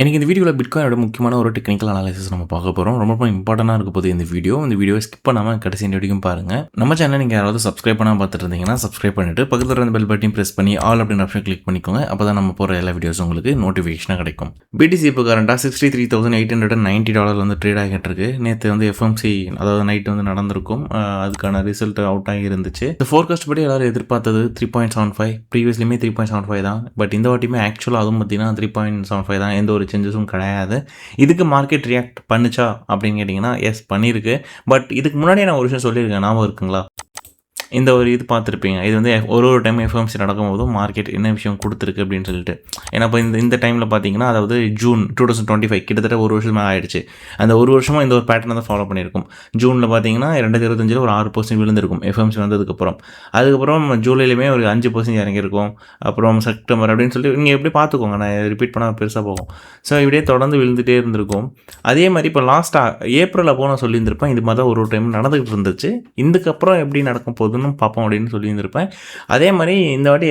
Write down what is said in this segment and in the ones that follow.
எனக்கு இந்த வீடியோவில் பிட்காயினோட முக்கியமான ஒரு டெக்னிக்கல் அனாலிசிஸ் நம்ம பார்க்க போகிறோம். ரொம்ப இம்பார்ட்டண்டாக இருக்க போகுது இந்த வீடியோவை ஸ்கிப் பண்ணாமல் கடைசி வரைக்கும் பாருங்கள். நம்ம சேனல் நீங்கள் யாராவது சப்ஸ்கிரைப் பண்ணாமல் பார்த்துட்டு இருந்தீங்கன்னா சப்ஸ்கிரைப் பண்ணிட்டு பக்கத்தில் இருந்த பெல் பட்டன் ப்ரெஸ் பண்ணி ஆல் அப்படின்ற ஆப்ஷன் கிளிக் பண்ணிக்கோங்க. அப்போ தான் நம்ம போகிற எல்லா வீடியோஸும் உங்களுக்கு நோட்டிஃபிகேஷனாக கிடைக்கும். பிடிசி இப்போ கரண்டாக $63,890 வந்து ட்ரேட் ஆகிட்டு இருக்கு. நேற்று வந்து எஃப்எம்சி அதாவது நைட்டு வந்து நடந்திருக்கும். அதுக்கான ரிசல்ட் அவுட் ஆகி இருந்துச்சு. இந்த ஃபோர்காஸ்ட் படி எல்லாரும் எதிர்பார்த்தது 3.75, ப்ரீவியஸ்லியுமே 3.75 தான். பட் இந்த வாட்டியுமே ஆக்சுவலாக அதுவும் பார்த்தீங்கன்னா 3.75 தான். எந்த ஒரு சேஞ்சஸும் கிடையாது. இதுக்கு மார்க்கெட் ரியாக்ட் பண்ணுச்சா அப்படின்னு கேட்டிங்கன்னா எஸ் பண்ணியிருக்கு. பட் இதுக்கு முன்னாடியே நான் ஒரு விஷயம் சொல்லியிருக்கேன், ஞாபகம் இருக்குங்களா? இந்த ஒரு இது பார்த்துருப்பீங்க. இது வந்து ஒரு டைம் எஃப்எம்சி நடக்கும்போதும் மார்க்கெட் என்ன விஷயம் கொடுத்துருக்கு அப்படின்னு சொல்லிட்டு. ஏன்னா இப்போ இந்த டைமில் பார்த்தீங்கன்னா, அதாவது ஜூன் 2025 கிட்டத்தட்ட ஒரு வருஷமாக ஆயிடுச்சு. அந்த ஒரு வருஷமாக இந்த ஒரு பேட்டர்னை தான் ஃபாலோ பண்ணியிருக்கும். ஜூனில் பார்த்தீங்கன்னா 2025 ஒரு 6% விழுந்திருக்கும் எஃப்எம்சி வந்ததுக்கப்புறம். அதுக்கப்புறம் ஜூலையிலுமே ஒரு 5% இறங்கியிருக்கும். அப்புறம் செப்டம்பர் அப்படின்னு சொல்லிட்டு நீங்கள் எப்படி பார்த்துக்கோங்க, நான் ரிப்பீட் பண்ணால் பெருசாக போகும். ஸோ இப்படியே தொடர்ந்து விழுந்துகிட்டே இருந்திருக்கும். அதே மாதிரி இப்போ லாஸ்ட்டாக ஏப்ரல் அப்போ நான் சொல்லியிருந்திருப்பேன், இது மாதிரி தான் ஒரு டைம் நடந்துகிட்டு இருந்துச்சு. இதுக்கப்புறம் எப்படி நடக்கும் போது பார்ப்போம் அப்படின்னு சொல்லியிருந்திருப்பேன். அதே மாதிரி இந்த வாட்டி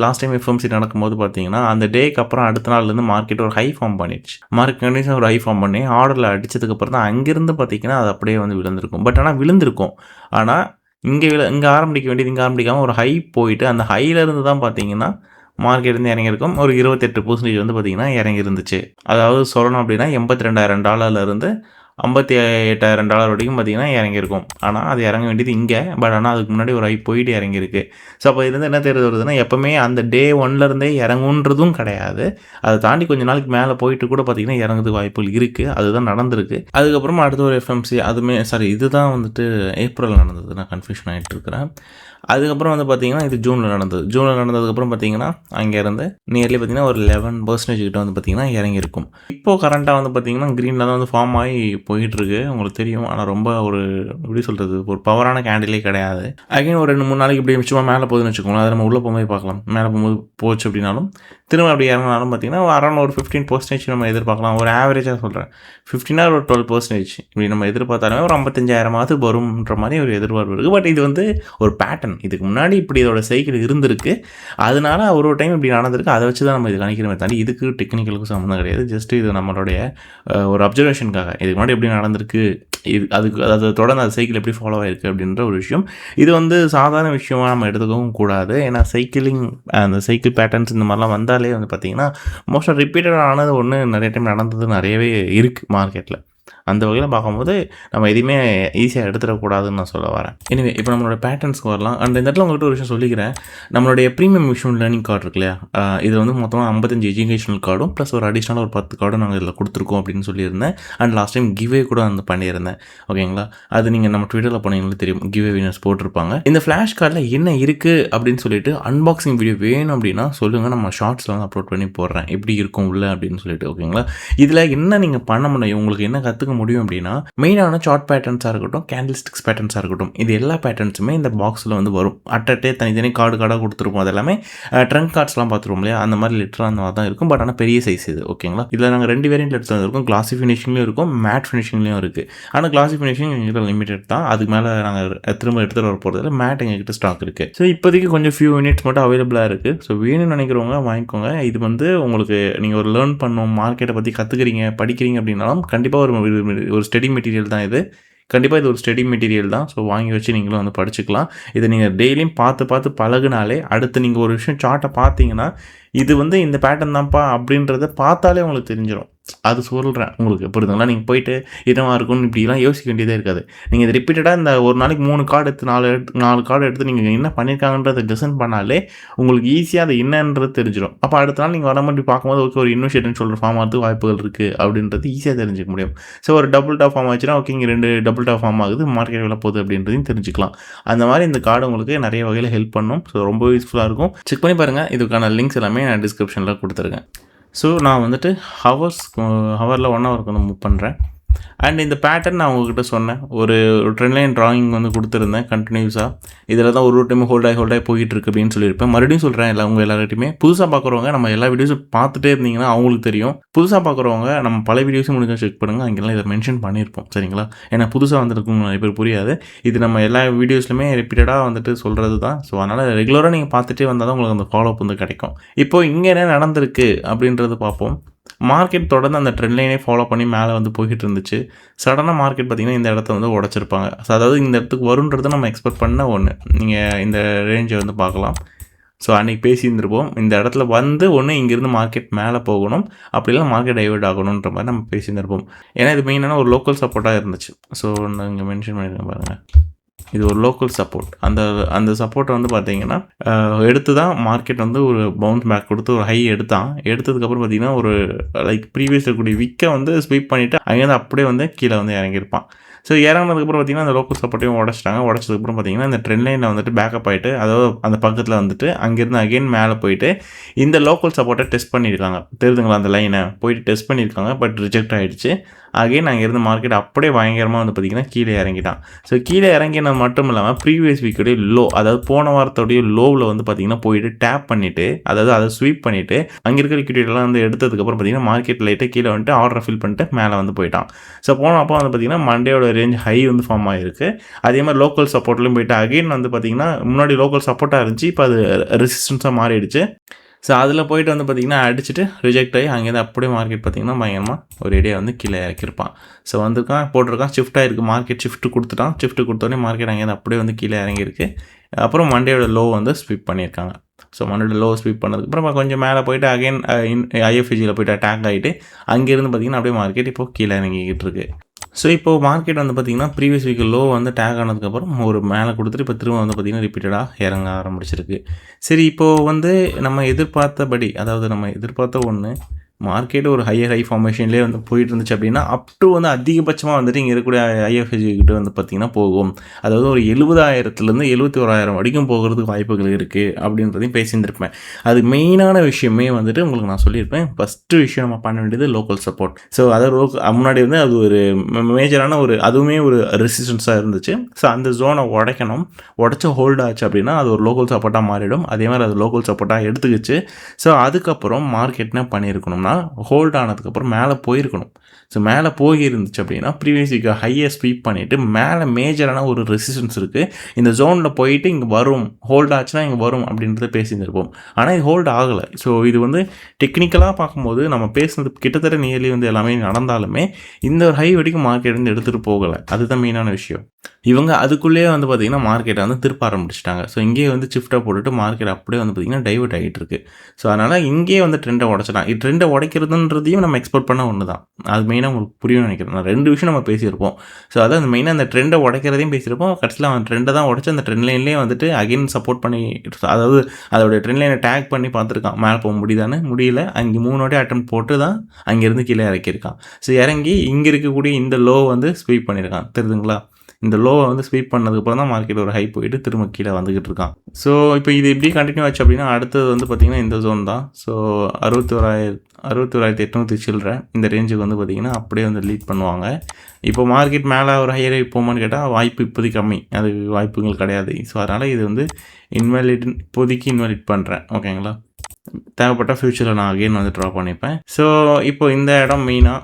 லாஸ்ட் டைம் எஃப்எம்சி நடக்கும்போது பார்த்தீங்கன்னா, அந்த டேக்கு அப்புறம் அடுத்த நாள்லேருந்து மார்க்கெட் ஒரு ஹை ஃபார்ம் பண்ணிடுச்சு. மார்க்கெட் ஒரு ஹை ஃபார்ம் பண்ணி ஆர்டரில் அடித்ததுக்கப்புறம் தான் அங்கேருந்து பார்த்தீங்கன்னா அது அப்படியே வந்து விழுந்திருக்கும். பட் ஆனால் விழுந்திருக்கும். ஆனால் இங்கே ஆரம்பிக்க வேண்டியது இங்கே ஆரம்பிக்காமல் ஒரு ஹை போயிட்டு அந்த ஹையிலேருந்து தான் பார்த்தீங்கன்னா மார்க்கெட் வந்து இறங்கியிருக்கும். ஒரு 28% வந்து பார்த்தீங்கன்னா இறங்கி இருந்துச்சு. அதாவது சொல்லணும் அப்படின்னா $82,000 $58,000 வரைக்கும் பார்த்தீங்கன்னா இறங்கியிருக்கும். ஆனால் அது இறங்க வேண்டியது இங்கே. பட் ஆனால் அதுக்கு முன்னாடி ஒரு ஹை போயிட்டு இறங்கியிருக்கு. ஸோ அப்போ இதுலேருந்து என்ன தெரியுது வருதுன்னா, எப்போவுமே அந்த டே 1லேருந்தே இறங்குன்றதும் கிடையாது. அதை தாண்டி கொஞ்சம் நாளைக்கு மேலே போயிட்டு கூட பார்த்தீங்கன்னா இறங்குறதுக்கு வாய்ப்புகள் இருக்குது. அதுதான் நடந்திருக்கு. அதுக்கப்புறமா அடுத்த ஒரு எஃப்எம்சி இதுதான் வந்துட்டு ஏப்ரலில் நடந்தது. நான் கன்ஃபியூஷன் ஆகிட்டு இருக்கிறேன். அதுக்கப்புறம் வந்து பார்த்தீங்கன்னா இது ஜூனில் நடந்ததுக்கப்புறம் பார்த்தீங்கன்னா அங்கேருந்து நியர்லி பார்த்தீங்கன்னா ஒரு 11% கிட்ட வந்து பார்த்தீங்கன்னா இறங்கியிருக்கும். இப்போது கரண்ட்டாக வந்து பார்த்தீங்கன்னா க்ரீனில் தான் வந்து ஃபார்ம் ஆகி போயிட்டுருக்கு, உங்களுக்கு தெரியும். ஆனால் ரொம்ப ஒரு எப்படி சொல்கிறது, ஒரு பவரான கேண்டிலே கிடையாது. அகைன் ஒரு 2-3 நாளைக்கு இப்படி சும்மா மேலே போகுதுன்னு வச்சுக்கோங்களேன். அதை நம்ம உள்ளே போகும்போது பார்க்கலாம். மேலே போகும்போது போச்சு அப்படின்னாலும் திரும்ப அப்படி இறங்கினாலும் பார்த்தீங்கன்னா அரௌண்ட் ஒரு 15% நம்ம எதிர்பார்க்கலாம். ஒரு ஆவரேஜாக சொல்கிறேன், 15 ஒரு 12% இப்படி நம்ம எதிர்பார்த்தாலுமே ஒரு 55,000 வரும்ன்ற மாதிரி ஒரு எதிர்பார்ப்பு இருக்குது. பட் இது வந்து ஒரு பேட்டர்ன். இதுக்கு முன்னாடி இப்படி இதோட சைக்கிள் இருந்திருக்கு. அதனால ஒரு டைம் இப்படி நடந்திருக்கு. அதை வச்சு தான் நம்ம இது கணிக்கிறோமே தாண்டி இதுக்கு டெக்னிக்கலுக்கும் சம்மந்தம் கிடையாது. ஜஸ்ட் இது நம்மளுடைய ஒரு அப்சர்வேஷனுக்காக இதுக்கு முன்னாடி எப்படி நடந்திருக்கு, அதை தொடர்ந்து அந்த சைக்கிள் எப்படி ஃபாலோ ஆகிருக்கு அப்படின்ற ஒரு விஷயம். இது வந்து சாதாரண விஷயமாக நம்ம எடுத்துக்கவும் கூடாது. ஏன்னா அந்த சைக்கிள் பேட்டர்ன்ஸ் இந்த மாதிரிலாம் வந்தாலே வந்து பார்த்திங்கன்னா மோஸ்ட்டாக ரிப்பீட்டட் ஆனது ஒன்று நிறைய டைம் நடந்தது நிறையவே இருக்குது மார்க்கெட்டில். அந்த வகையில் பார்க்கும்போது நம்ம எதுவுமே ஈஸியாக எடுத்துடக்கூடாதுன்னு நான் சொல்ல வரேன். எனவே இப்போ நம்மளோட பேட்டர்ன்ஸ்க்கு வரலாம். அந்த இடத்துல உங்கள்கிட்ட ஒரு விஷயம் சொல்லிக்கிறேன். நம்மளுடைய ப்ரீமியம் மிஷின் லேர்னிங் கார்டு இருக்கு இல்லையா, இது வந்து மொத்தமாக 55 எஜுகேஷனல் கார்டும் ப்ளஸ் ஒரு அடிஷ்னலாக ஒரு 10 கார்டும் நாங்கள் இதில் கொடுத்துருக்கோம் அப்படின்னு சொல்லியிருந்தேன். அண்ட் லாஸ்ட் டைம் கிவ்வே கூட வந்து பண்ணியிருந்தேன். ஓகேங்களா, அது நீங்கள் நம்ம ட்விட்டரில் போனீங்களுக்கு தெரியும், கிவ்வே வினர்ஸ் போட்டிருப்பாங்க. இந்த ஃப்ளாஷ் கார்டில் என்ன இருக்குது அப்படின்னு சொல்லிட்டு அன்பாக்சிங் வீடியோ வேணும் அப்படின்னா சொல்லுங்கள், நம்ம ஷார்ட்ஸில் வந்து அப்லோட் பண்ணி போடுறேன் எப்படி இருக்கும் உள்ள அப்படின்னு சொல்லிட்டு. ஓகேங்களா, இதில் என்ன நீங்கள் பண்ண முடியும், உங்களுக்கு என்ன கற்றுக்க முடியும் அப்படின்னா, மெயினான சார்ட் பேட்டர்ன்ஸாக இருக்கட்டும், கேண்டில்ஸ்டிக்ஸ் பேட்டர்ன்ஸாக இருக்கட்டும், இது எல்லா பேட்டர்ன்ஸுமே இந்த பாக்ஸில் வந்து வரும். அட்டே தனித்தனி கார்டாக கொடுத்துருப்போம். அது எல்லாமே ட்ரங்க் கார்ட்ஸ்லாம் பார்த்துருவோம் இல்லையா, அந்த மாதிரி லிட்டராக அந்த மாதிரி தான் இருக்கும். பட் ஆனால் பெரிய சைஸ் இது. ஓகேங்களா, இதில் நாங்கள் 2 வேரியன்ட் எடுத்து வந்திருக்கோம். கிளாசி ஃபினிஷிங்லையும் இருக்கும், மேட் ஃபினிஷிங்லையும் இருக்குது. ஆனால் கிளாசி ஃபினிஷிங் எங்கள்கிட்ட லிமிடெட் தான். அதுக்கு மேலே நாங்கள் திரும்ப எடுத்துகிட்டு வர போகிறதுல மேட் எங்ககிட்ட ஸ்டாக் இருக்குது. ஸோ இப்போதைக்கு கொஞ்சம் ஃபியூ யூனிட்ஸ் மட்டும் அவைலபிளாக இருக்குது. ஸோ வேணும்னு நினைக்கிறவங்க வாங்கிக்கோங்க. இது வந்து உங்களுக்கு நீங்கள் ஒரு லேர்ன் பண்ணணும், மார்க்கெட்டை பற்றி கற்றுக்கிறீங்க, படிக்கிறீங்க அப்படின்னாலும் கண்டிப்பாக ஒரு ஸ்டடி மெட்டீரியல் தான் இது. கண்டிப்பாக இது ஒரு ஸ்டடி மெட்டீரியல் தான். ஸோ வாங்கி வச்சு நீங்களும் வந்து படிச்சுக்கலாம். இதை நீங்கள் டெய்லியும் பார்த்து பழகுனாலே அடுத்து நீங்கள் ஒரு விஷயம் சார்ட்டை பார்த்தீங்கன்னா இது வந்து இந்த பேட்டர்ன் தான்ப்பா அப்படின்றத பார்த்தாலே உங்களுக்கு தெரிஞ்சிடும். அது சொல்கிறேன் உங்களுக்கு புரியுதுங்களா. நீங்கள் போயிட்டு என்னவா இருக்கும்னு இப்படிலாம் யோசிக்க வேண்டியதே இருக்காது. நீங்கள் இது ரிப்பீட்டடாக இந்த ஒரு நாளைக்கு 3 கார்டு எடுத்து 4 கார்டு எடுத்து நீங்கள் என்ன பண்ணியிருக்காங்கன்றதை டிசைன் பண்ணாலே உங்களுக்கு ஈஸியாக அது என்னன்றது தெரிஞ்சிடும். அப்போ அடுத்த நாள் நீங்கள் வர மாதிரி பார்க்கும்போது ஓகே ஒரு இன்வெஸ்டர்னு சொல்கிற ஃபார்ம் ஆகிறதுக்கு வாய்ப்புகள் இருக்குது அப்படின்றது ஈஸியாக தெரிஞ்சுக்க முடியும். ஸோ ஒரு டபுள் டாப் ஃபார்ம் ஆச்சுன்னா ஓகே, இங்கே 2 டபுள் டாப் ஃபார்ம் ஆகுது, மார்க்கெட் எவ்வளோ போகுது அப்படின்றதையும் தெரிஞ்சுக்கலாம். அந்த மாதிரி இந்த கார்டு உங்களுக்கு நிறைய வகையில் ஹெல்ப் பண்ணும். ஸோ ரொம்ப யூஸ்ஃபுல்லாக இருக்கும். செக் பண்ணி பாருங்கள். இதுக்கான லிங்க்ஸ் எல்லாமே நான் டிஸ்கிரிப்ஷனில் கொடுத்துருக்கேன். ஸோ நான் வந்துட்டு ஹவரில் 1 ஹவருக்கு வந்து மூவ் பண்ணுறேன். அண்ட் இந்த பேட்டர்ன் நான் உங்ககிட்ட சொன்னேன், ஒரு ட்ரெண்ட் லைன் ட்ராயிங் வந்து கொடுத்துருந்தேன் கண்டினியூஸாக. இதில் தான் ஒரு டைம் ஹோல்டாகி போயிட்டு இருக்கு அப்படின்னு சொல்லியிருப்பேன். மறுபடியும் சொல்கிறேன் எல்லார்கிட்டையுமே, புதுசாக பார்க்குறவங்க நம்ம எல்லா வீடியோஸும் பார்த்துட்டே இருந்தீங்கன்னா அவங்களுக்கு தெரியும். புதுசாக பார்க்குறவங்க நம்ம பல வீடியோஸும் முடிஞ்சால் செக் பண்ணுங்கள், அங்கெல்லாம் இதை மென்ஷன் பண்ணியிருப்போம். சரிங்களா, ஏன்னா புதுசாக வந்துருக்கும் நிறைய பேர் புரியாது. இது நம்ம எல்லா வீடியோஸ்லையுமே ரிப்பீட்டடாக வந்துட்டு சொல்கிறது தான். ஸோ அதனால் ரெகுலராக நீங்கள் பார்த்துட்டே வந்தால் தான் உங்களுக்கு அந்த ஃபாலோஅப் வந்து கிடைக்கும். இப்போது இங்கே என்ன நடந்திருக்கு அப்படின்றது பார்ப்போம். மார்க்கெட் தொடர்ந்து அந்த ட்ரெண்ட் லைனே ஃபாலோ பண்ணி மேலே வந்து போய்கிட்டு இருந்துச்சு. சடனாக மார்க்கெட் பார்த்திங்கன்னா இந்த இடத்த வந்து உடச்சிருப்பாங்க. ஸோ அதாவது இந்த இடத்துக்கு வருன்றதை நம்ம எக்ஸ்பெக்ட் பண்ண ஒன்று. நீங்கள் இந்த ரேஞ்சை வந்து பார்க்கலாம். ஸோ அன்றைக்கி பேசியிருந்திருப்போம், இந்த இடத்துல வந்து ஒன்று இங்கேருந்து மார்க்கெட் மேலே போகணும், அப்படிலாம் மார்க்கெட் டைவர்ட் ஆகணுன்ற மாதிரி நம்ம பேசியிருந்திருப்போம். ஏன்னா இது மெயினான ஒரு லோக்கல் சப்போர்ட்டாக இருந்துச்சு. ஸோ நான் இங்கே மென்ஷன் பண்ணியிருக்கேன் பாருங்கள், இது ஒரு லோக்கல் சப்போர்ட். அந்த சப்போர்ட்டை வந்து பார்த்தீங்கன்னா எடுத்து தான் மார்க்கெட் வந்து ஒரு பவுன்ஸ் பேக் கொடுத்து ஒரு ஹை எடுத்ததுக்கப்புறம் பார்த்தீங்கன்னா ஒரு லைக் ப்ரீவியஸ் இருக்கக்கூடிய விக்கை வந்து ஸ்வீப் பண்ணிவிட்டு அங்கேருந்து அப்படியே வந்து கீழே வந்து இறங்கியிருப்பான். ஸோ இறங்கினதுக்கப்புறம் பார்த்தீங்கன்னா அந்த லோக்கல் சப்போர்ட்டையும் உடச்சிட்டாங்க. உடச்சதுக்கப்புறம் பார்த்தீங்கன்னா இந்த ட்ரெண்ட் லைனில் வந்துட்டு பேக்கப் ஆகிட்டு, அதாவது அந்த பக்கத்தில் வந்துட்டு அங்கேருந்து அகெயின் மேலே போயிட்டு இந்த லோக்கல் சப்போர்ட்டை டெஸ்ட் பண்ணியிருக்காங்க. தெரியுதுங்களா, அந்த லைனை போயிட்டு டெஸ்ட் பண்ணியிருக்காங்க, பட் ரிஜெக்ட் ஆகிடுச்சு. அகெயின் அங்கேருந்து மார்க்கெட் அப்படியே பயங்கரமாக வந்து பார்த்திங்கன்னா கீழே இறங்கிட்டான். ஸோ கீழே இறங்கினது மட்டும் இல்லாமல் ப்ரீவியஸ் வீக்குடைய லோ, அதாவது போன வாரத்தோடைய லோவில் வந்து பார்த்திங்கன்னா போயிட்டு டேப் பண்ணிவிட்டு, அதாவது அதை ஸ்வீப் பண்ணிவிட்டு அங்கே இருக்கிற லிக்விடிட்டிலாம் வந்து எடுத்ததுக்கப்புறம் பார்த்திங்கன்னா மார்க்கெட் லைட்டாக கீழே வந்துட்டு ஆர்டரை ஃபில் பண்ணிட்டு மேலே வந்து போயிட்டான். ஸோ போனப்போ வந்து பார்த்திங்கன்னா மண்டேயோட ரேஞ்ச் ஹை வந்து ஃபார்ம் ஆகிருக்கு. அதே மாதிரி லோக்கல் சப்போர்ட்லையும் போயிட்டு அகெயின் வந்து பார்த்திங்கன்னா முன்னாடி லோக்கல் சப்போர்ட்டாக இருந்துச்சு, இப்போ அது ரெசிஸ்டன்ஸாக மாறிடுச்சு. ஸோ அதில் போய்ட்டு வந்து பார்த்திங்கன்னா அடிச்சுட்டு ரிஜெக்ட் ஆகி அங்கேருந்து அப்படியே மார்க்கெட் பார்த்திங்கன்னா பயங்கரமாக ஒரு ஏடியா வந்து கீழே இறக்கிருப்பான். ஸோ வந்திருக்கான், போட்டிருக்கான், ஷிஃப்ட் ஆகிருக்கு, மார்க்கெட் ஷிஃப்ட் கொடுத்துட்டான். ஷிஃப்ட் கொடுத்தோடனே மார்க்கெட் அங்கேருந்து அப்படியே வந்து கீழே இறங்கியிருக்கு. அப்புறம் மண்டேயோட லோ வந்து ஸ்வீப் பண்ணியிருக்காங்க. ஸோ மண்டேயோட லோ ஸ்வீப் பண்ணதுக்கப்புறம் கொஞ்சம் மேலே போய்ட்டு அகைன் ஐஎஃப்ஜியில் போய்ட்டு அட்டாக் ஆகிட்டு அங்கேருந்து பார்த்திங்கன்னா அப்படியே மார்க்கெட் இப்போது கீழே இறங்கிக்கிட்டு இருக்குது. ஸோ இப்போது மார்க்கெட் வந்து பார்த்திங்கன்னா ப்ரீவியஸ் வீக் லோ வந்து டேக் ஆனதுக்கப்புறம் ஒரு மேலே கொடுத்துட்டு இப்போ திரும்ப வந்து பார்த்திங்கன்னா ரிப்பீட்டடாக இறங்க ஆரம்பிச்சிருக்கு. சரி, இப்போது வந்து நம்ம எதிர்பார்த்தபடி, அதாவது நம்ம எதிர்பார்த்த ஒன்று மார்க்கெட் ஒரு ஹை ஃபார்மேஷன்லேயே வந்து போயிட்டு இருந்துச்சு அப்படின்னா அப் டு வந்து அதிகபட்சமாக வந்துட்டு இங்கே இருக்கக்கூடிய ஐஎஃப்எஸ்சி கிட்ட வந்து பார்த்திங்கன்னா போகும். அதாவது ஒரு 70,000லேருந்து 71,000 வரைக்கும் போகிறதுக்கு வாய்ப்புகள் இருக்குது அப்படின்றதையும் பேசியிருந்திருப்பேன். அது மெயினான விஷயமே வந்துட்டு உங்களுக்கு நான் சொல்லியிருப்பேன். ஃபஸ்ட்டு விஷயம் நம்ம பண்ண வேண்டியது லோக்கல் சப்போர்ட். ஸோ அதாவது முன்னாடி வந்து அது ஒரு மேஜரான அதுவுமே ஒரு ரெசிஸ்டன்ஸாக இருந்துச்சு. ஸோ அந்த ஜோனை உடச்சி ஹோல்ட் ஆச்சு அப்படின்னா அது ஒரு லோக்கல் சப்போர்ட்டாக மாறிடும். அதே மாதிரி அது லோக்கல் சப்போர்ட்டாக எடுத்துக்கிச்சு. ஸோ அதுக்கப்புறம் மார்க்கெட் என்ன பண்ணியிருக்கணும், ஹோல்ட் ஆனதுக்கப்புறம் மேலே போயிருக்கணும். ஸோ மேலே போயிருந்துச்சு அப்படின்னா ப்ரீவியஸ் வீக் ஹையை ஸ்வீப் பண்ணிவிட்டு மேலே மேஜரான ஒரு ரெசிஸ்டன்ஸ் இருக்குது, இந்த ஜோனில் போயிட்டு இங்கே வரும், ஹோல்ட் ஆச்சுன்னா இங்கே வரும் அப்படின்றத பேசியிருந்திருப்போம். ஆனால் இது ஹோல்ட் ஆகலை. ஸோ இது வந்து டெக்னிக்கலாக பார்க்கும்போது நம்ம பேசுனது கிட்டத்தட்ட நியர்லி வந்து எல்லாமே நடந்தாலுமே இந்த ஒரு ஹை வரைக்கும் மார்க்கெட் வந்து எடுத்துகிட்டு போகலை. அதுதான் மெயினான விஷயம். இவங்க அதுக்குள்ளேயே வந்து பார்த்திங்கன்னா மார்க்கெட்டை வந்து திருப்ப ஆரம்பிச்சிட்டாங்க. ஸோ இங்கேயே வந்து ஷிஃப்ட்டாக போட்டுட்டு மார்க்கெட் அப்படியே வந்து பார்த்திங்கன்னா டைவர்ட் ஆகிட்டு இருக்குது. ஸோ அதனால் இங்கேயே வந்து ட்ரெண்டை உடச்சிட்டான். இது ட்ரெண்டை உடைக்கிறதுன்றதையும் நம்ம எக்ஸ்பெக்ட் பண்ண ஒன்று தான். அது மெயினாக உங்களுக்கு புரியும் நினைக்கிறேன். நான் 2 விஷயம் நம்ம பேசியிருப்போம். ஸோ அதான் மெயினாக அந்த ட்ரெண்டை உடைக்கிறதையும் பேசியிருப்போம். கடைசியில் அவன் ட்ரெண்டை தான் உடச்சி அந்த ட்ரெண்ட் லைன்லேயே வந்துட்டு அகைன் சப்போர்ட் பண்ணி, அதாவது அதோடைய ட்ரெண்ட் லைனை டேக் பண்ணி பார்த்துருக்கான். மேலே போக முடியுதான்னு, முடியல. அங்கே 3 வாட்டி அட்டம் போட்டு தான் அங்கேருந்து கீழே இறக்கியிருக்கான். ஸோ இறங்கி இங்கே இருக்கக்கூடிய இந்த லோ வந்து ஸ்வீப் பண்ணியிருக்கான். தெரியுதுங்களா? இந்த லோவை வந்து ஸ்வீப் பண்ணதுக்கப்புறம் தான் மார்க்கெட் ஒரு ஹை போயிட்டு திரும்ப கீழே வந்துக்கிட்டு இருக்கான். ஸோ இப்போ இது இப்படி கண்டினியூ ஆச்சு அப்படின்னா அடுத்தது வந்து பார்த்திங்கன்னா இந்த ஜோன் தான். ஸோ 61,800 சில்லற இந்த ரேஞ்சுக்கு வந்து பார்த்திங்கன்னா அப்படியே வந்து லீட் பண்ணுவாங்க. இப்போ மார்க்கெட் மேலே ஒரு ஹையர் போமான்னு கேட்டால் வாய்ப்பு இப்போதைக்கு கம்மி, அது வாய்ப்புகள் கிடையாது. ஸோ அதனால் இது வந்து இப்போதைக்கு இன்வாலிட் பண்ணுறேன். ஓகேங்களா? தேவைப்பட்ட ஃப்யூச்சரில் நான் அகெயின் வந்து ட்ரா பண்ணிப்பேன். ஸோ இப்போ இந்த இடம் மெயினாக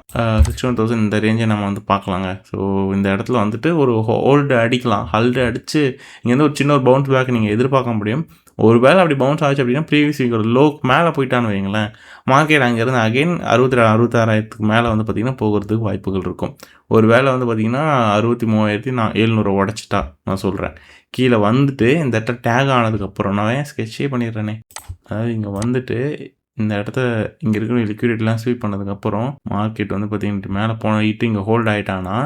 61,000 இந்த ரேஞ்சை நம்ம வந்து பார்க்கலாங்க. ஸோ இந்த இடத்துல வந்துட்டு ஒரு ஹோல்டு அடிக்கலாம். ஹோல்டு அடித்து இங்கேருந்து ஒரு சின்ன ஒரு பவுன்ஸ் பேக் நீங்கள் எதிர்பார்க்க முடியும். ஒரு வேளை அப்படி பவுன்ஸ் ஆச்சு அப்படின்னா ப்ரீவியஸ் வீக்கோட லோ மேலே போயிட்டான்னு வைங்களேன், மார்க்கெட் அங்கேருந்து அகெயின் 66,000க்கு மேலே வந்து பார்த்திங்கன்னா போகிறதுக்கு வாய்ப்புகள் இருக்கும். ஒரு வேளை வந்து பார்த்திங்கன்னா 63,700 உடச்சிட்டா நான் சொல்கிறேன், கீழே வந்துட்டு இந்த இடத்துல டேக் ஆனதுக்கப்புறம் நான் ஸ்கெட்சே பண்ணிடுறேனே, அதாவது இங்கே வந்துட்டு இந்த இடத்த இங்கே இருக்கிற லிக்விடிட்டிலாம் ஸ்வீப் பண்ணதுக்கப்புறம் மார்க்கெட் வந்து பார்த்திங்கன்னா மேலே போயிட்டு இங்கே ஹோல்ட் ஆகிட்டானா,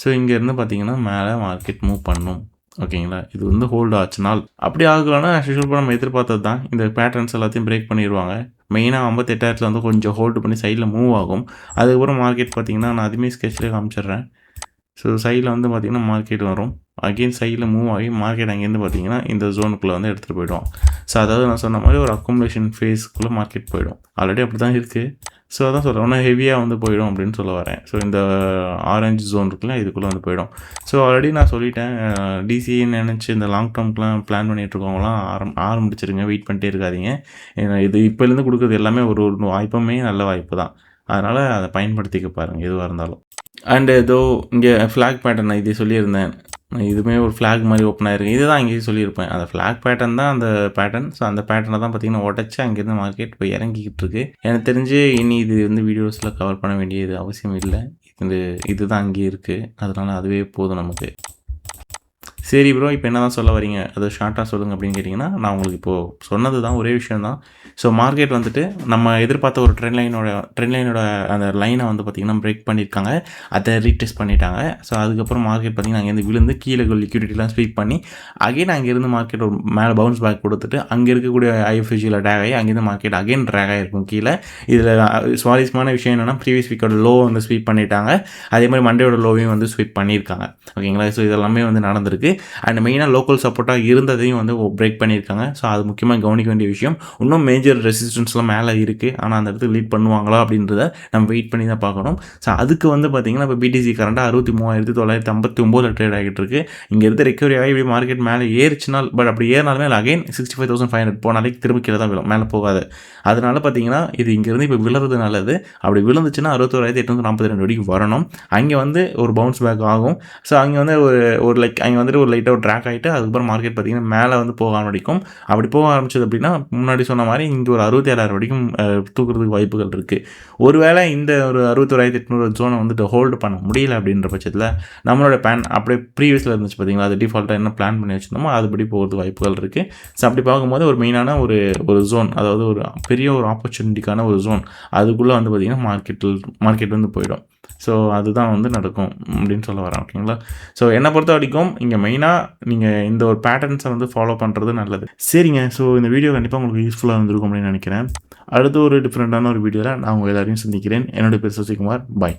ஸோ இங்கேருந்து பார்த்திங்கன்னா மேலே மார்க்கெட் மூவ் பண்ணும். ஓகேங்களா? இது வந்து ஹோல்டு ஆச்சுனால் அப்படி ஆகலைன்னா யூஸ்வல் நம்ம எதிர்பார்த்தது தான். இந்த பேட்டர்ன்ஸ் எல்லாத்தையும் பிரேக் பண்ணிடுவாங்க. மெயினாக 58,000 வந்து கொஞ்சம் ஹோல்டு பண்ணி சைடில் மூவ் ஆகும். அதுக்கப்புறம் மார்க்கெட் பார்த்திங்கன்னா நான் அதுவுமே ஸ்கெட்ச்லேயே காமிச்சிடுறேன். ஸோ சைடில் வந்து பார்த்திங்கன்னா மார்க்கெட் வரும், அகெயின் சைடில் மூவ் ஆகி மார்க்கெட் அங்கேருந்து பார்த்திங்கன்னா இந்த ஜோனுக்குள்ளே வந்து எடுத்துகிட்டு போய்டும். ஸோ அதாவது நான் சொன்ன மாதிரி ஒரு அக்குமுலேஷன் ஃபேஸ்க்குள்ளே மார்க்கெட் போயிடும். ஆல்ரெடி அப்படி தான் இருக்குது. ஸோ அதான் சொல்கிறேன், இன்னும் ஹெவியாக வந்து போயிடும் அப்படின்னு சொல்ல வரேன். ஸோ இந்த ஆரஞ்சு ஜோன் இருக்குல்ல, இதுக்குள்ளே வந்து போயிடும். ஸோ ஆல்ரெடி நான் சொல்லிட்டேன், டிசிஏன்னு நினச்சி இந்த லாங் டேர்ம்க்குலாம் பிளான் பண்ணிகிட்ருக்கவங்களாம் ஆரம்பிச்சிருங்க, வெயிட் பண்ணிட்டே இருக்காதிங்க. ஏன்னா இது இப்போலேருந்து கொடுக்குறது எல்லாமே ஒரு வாய்ப்புமே நல்ல வாய்ப்பு தான். அதனால் அதை பயன்படுத்திக்க பாருங்கள் எதுவாக இருந்தாலும். அண்டு ஏதோ இங்கே ஃப்ளாக் பேட்டர்ன் நான் இதே சொல்லியிருந்தேன், இதுவுமே ஒரு ஃப்ளாக் மாதிரி ஓப்பன் ஆயிருக்கு. இதுதான் அங்கேயும் சொல்லியிருப்பேன். அந்த ஃப்ளாக் பேட்டர்ன் தான் அந்த பேட்டர்ன். ஸோ அந்த பேட்டர்னை தான் பார்த்தீங்கன்னா உடச்சி அங்கேருந்து மார்க்கெட் இப்போ இறங்கிக்கிட்டு இருக்கு. எனக்கு தெரிஞ்சு இனி இது வந்து வீடியோஸில் கவர் பண்ண வேண்டியது அவசியம் இல்லை. இதுதான் அங்கேயே இருக்குது. அதனால அதுவே போதும் நமக்கு. சரி ப்ரோ, இப்போ என்ன தான் சொல்ல வரீங்க, அதை ஷார்ட்டாக சொல்லுங்கள் அப்படின்னு கேட்டிங்கன்னா, நான் உங்களுக்கு இப்போது சொன்னது தான் ஒரே விஷயம் தான். ஸோ மார்க்கெட் வந்துட்டு நம்ம எதிர்பார்த்த ஒரு ட்ரெண்ட் லைனோட அந்த லைனை வந்து பார்த்திங்கன்னா பிரேக் பண்ணியிருக்காங்க. அதை ரீடெஸ்ட் பண்ணிட்டாங்க. ஸோ அதுக்கப்புறம் மார்க்கெட் பார்த்திங்கன்னா அங்கேருந்து விழுந்து கீழே லிக்விடிட்டிலாம் ஸ்வீப் பண்ணி அகைன் அங்கேருந்து மார்க்கெட் ஒரு மேலே பவுன்ஸ் பேக் கொடுத்துட்டு அங்கே இருக்கக்கூடிய ஐஎஃப்எஸ்சியில் ட்ராக் ஆகி அங்கேருந்து மார்க்கெட் அகைன் ட்ராக் ஆகிருக்கும் கீழே. இதில் சுவாரஸ்யமான விஷயம் என்னென்னா, ப்ரீவியஸ் வீக்கோட லோ வந்து ஸ்வீப் பண்ணிட்டாங்க. அதே மாதிரி மண்டேயோட லோவையும் வந்து ஸ்வீப் பண்ணியிருக்காங்க. ஓகேங்களா? ஸோ இதெல்லாமே வந்து நடந்திருக்கு. அண்ட் மெயினாக லோக்கல் சப்போர்ட்டாக இருந்ததையும் வந்து பிரேக் பண்ணியிருக்காங்க. ஸோ அது முக்கியமாக கவனிக்க வேண்டிய விஷயம். இன்னும் மேஜர் ரெசிஸ்டன்ஸ்லாம் மேலே இருக்குது. ஆனால் அந்த இடத்துக்கு லீட் பண்ணுவாங்களா அப்படின்றத நம்ம வெயிட் பண்ணி தான் பார்க்கணும். ஸோ அதுக்கு வந்து பார்த்திங்கன்னா இப்போ பிடிசி கரண்டாக 63,959 ட்ரேட் ஆகிட்டு இருக்குது. இங்கேருந்து ரெக்கவரி ஆகி இப்படி மார்க்கெட் மேலே ஏறிச்சினால், பட் அப்படி ஏறினாலுமே அகைன் 65,500 போனாலே திரும்ப கீழே தான் விழும், மேலே போகாது. அதனால பார்த்தீங்கன்னா இது இங்கேருந்து இப்போ விழுறது நல்லது. அப்படி விழுந்துச்சுன்னா 61,842 வரைக்கும் வரணும். அங்கே வந்து ஒரு பவுன்ஸ் பேக் ஆகும். ஸோ அங்கே வந்து ஒரு அங்கே வந்துட்டு ஒரு லைட்டாக ஒரு ட்ராக் ஆகிட்டு அதுக்கப்புறம் மார்க்கெட் பார்த்திங்கன்னா மேலே வந்து போக ஆரம்பிக்கும். அப்படி போக ஆரம்பிச்சது அப்படின்னா முன்னாடி சொன்ன மாதிரி இங்கே ஒரு 67,000 வரைக்கும் தூக்குறதுக்கு வாய்ப்புகள் இருக்குது. ஒருவேளை இந்த ஒரு 61,800 ஜோனை வந்துட்டு ஹோல்டு பண்ண முடியல அப்படின்ற பட்சத்தில் நம்மளோட பிளான் அப்படியே ப்ரீவியஸில் இருந்துச்சு பார்த்தீங்களா, அது டிஃபால்ட்டாக என்ன பிளான் பண்ணி வச்சுருந்தோமோ அதுபடி போகிறதுக்கு வாய்ப்புகள் இருக்குது. ஸோ அப்படி பார்க்கும்போது ஒரு மெயினான ஒரு ஜோன், அதாவது ஒரு பெரிய ஒரு ஆப்பர்ச்சுனிட்டிக்கான ஒரு ஜோன், அதுக்குள்ளே வந்து பார்த்திங்கன்னா மார்க்கெட் வந்து போயிடும். ஸோ அதுதான் வந்து நடக்கும் அப்படின்னு சொல்ல வரேன். ஓகேங்களா? ஸோ என்னை பொறுத்த வரைக்கும் இங்கே மெயினாக நீங்கள் இந்த ஒரு பேட்டர்ன்ஸை வந்து ஃபாலோ பண்ணுறது நல்லது. சரிங்க. ஸோ இந்த வீடியோ கண்டிப்பாக உங்களுக்கு யூஸ்ஃபுல்லாக இருந்திருக்கும் அப்படின்னு நினைக்கிறேன். அடுத்து ஒரு டிஃப்ரெண்ட்டான ஒரு வீடியோவில் நான் உங்கள் எல்லாரையும் சந்திக்கிறேன். என்னோட பேர் சசிகுமார். பாய்.